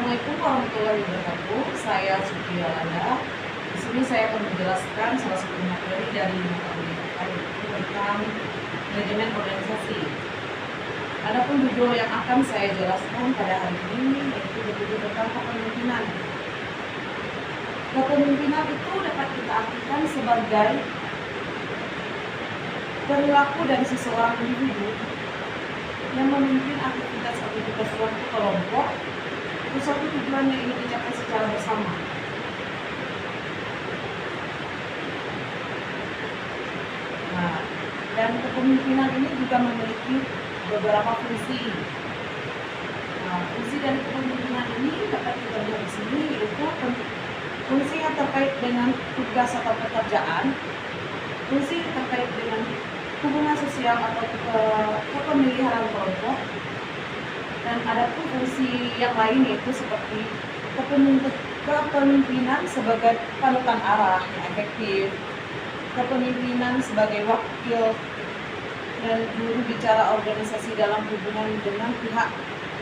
Assalamualaikum warahmatullahi wabarakatuh. Saya Suti Yolanda. Di sini saya akan menjelaskan salah satu materi dari mata kuliah yaitu tentang manajemen organisasi. Adapun judul yang akan saya jelaskan pada hari ini yaitu berjudul tentang kepemimpinan. Kepemimpinan itu dapat kita artikan sebagai perilaku dari seseorang individu yang memimpin aktivitas suatu kelompok untuk suatu tujuan yang ingin dicapai secara bersama. Nah, dan kepemimpinan ini juga memiliki beberapa fungsi. Nah, fungsi dari kepemimpinan ini dapat kita lihat di sini yaitu fungsi yang terkait dengan tugas atau pekerjaan, fungsi terkait dengan hubungan sosial atau kepemilihan kelompok, dan ada pun fungsi yang lain yaitu seperti kepemimpinan sebagai panutan arah yang efektif, kepemimpinan sebagai wakil dan juru bicara organisasi dalam hubungan dengan pihak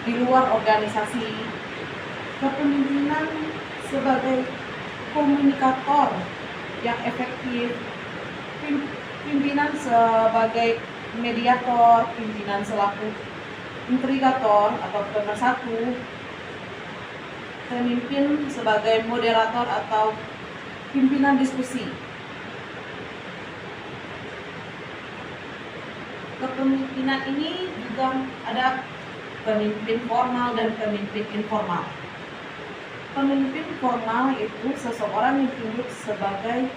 di luar organisasi, kepemimpinan sebagai komunikator yang efektif, pimpinan sebagai mediator, pimpinan selaku intrigator atau pemersatu, pemimpin sebagai moderator atau pimpinan diskusi. Kepemimpinan ini juga ada pemimpin formal dan pemimpin informal. Pemimpin formal yaitu seseorang yang tunjuk sebagai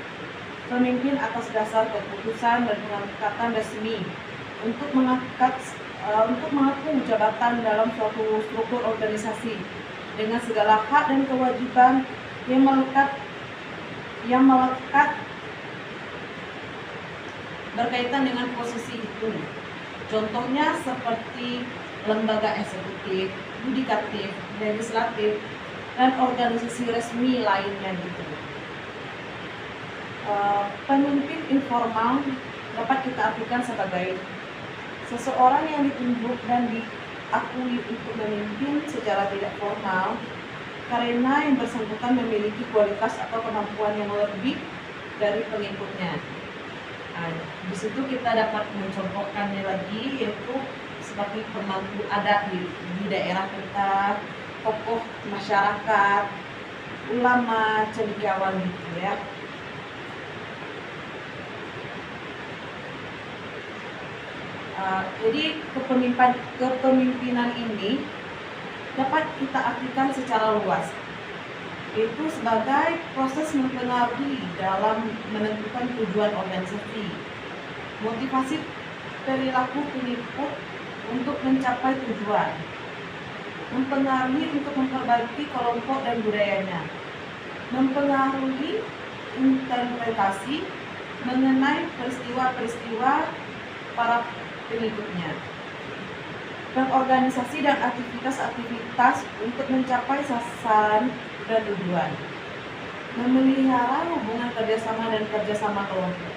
pemimpin atas dasar keputusan dan pengangkatan resmi untuk mengaku jabatan dalam suatu struktur organisasi dengan segala hak dan kewajiban yang melekat berkaitan dengan posisi itu. Contohnya seperti lembaga eksekutif, yudikatif, legislatif, dan organisasi resmi lainnya gitu. Pemimpin informal dapat kita artikan sebagai seseorang yang ditunjuk dan diakui untuk memimpin secara tidak formal karena yang bersangkutan memiliki kualitas atau kemampuan yang lebih dari pengikutnya. Nah, di situ kita dapat mencontohkannya lagi yaitu seperti pemangku adat di daerah kita, tokoh masyarakat, ulama, cendekiawan gitu ya. Jadi kepemimpinan ini dapat kita artikan secara luas, yaitu sebagai proses mempengaruhi dalam menentukan tujuan organisasi, motivasi perilaku pengikut untuk mencapai tujuan, mempengaruhi untuk memperbaiki kelompok dan budayanya, mempengaruhi interpretasi mengenai peristiwa-peristiwa para pengikutnya, dan organisasi dan aktivitas-aktivitas untuk mencapai sasaran dan tujuan, memelihara hubungan kerjasama dan kerjasama kelompok,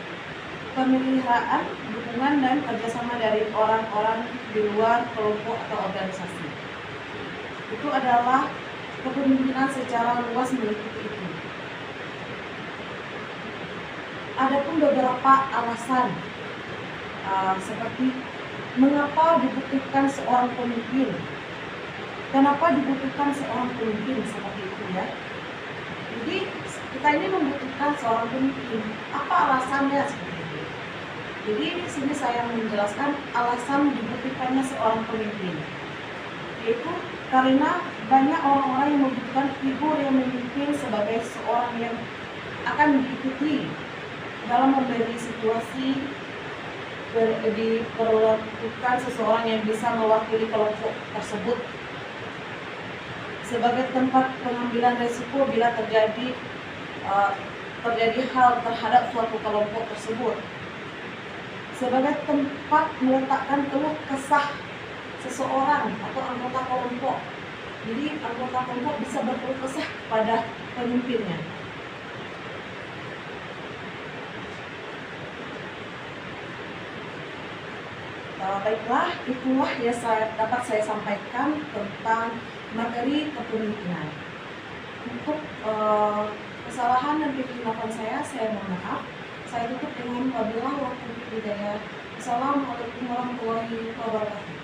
pemeliharaan dukungan dan kerjasama dari orang-orang di luar kelompok atau organisasi. Itu adalah kepemimpinan secara luas meliputi itu. Adapun beberapa alasan seperti mengapa dibutuhkan seorang pemimpin, kenapa dibutuhkan seorang pemimpin seperti itu ya. Jadi kita ini membutuhkan seorang pemimpin, apa alasannya seperti itu. Jadi di sini saya menjelaskan alasan dibutuhkannya seorang pemimpin, yaitu karena banyak orang-orang yang membutuhkan figur yang memimpin sebagai seorang yang akan diikuti dalam memberi situasi, diperlukan seseorang yang bisa mewakili kelompok tersebut sebagai tempat pengambilan risiko bila terjadi hal terhadap suatu kelompok tersebut, sebagai tempat meletakkan keluh kesah seseorang atau anggota kelompok. Jadi anggota kelompok bisa berkeluh kesah pada pemimpinnya. Baiklah, itulah yang dapat saya sampaikan tentang materi kepemimpinan. Untuk kesalahan dan kehilafan saya mohon maaf. Saya tutup dengan wabillahi taufiq wal hidayah. Assalamualaikum warahmatullahi wabarakatuh.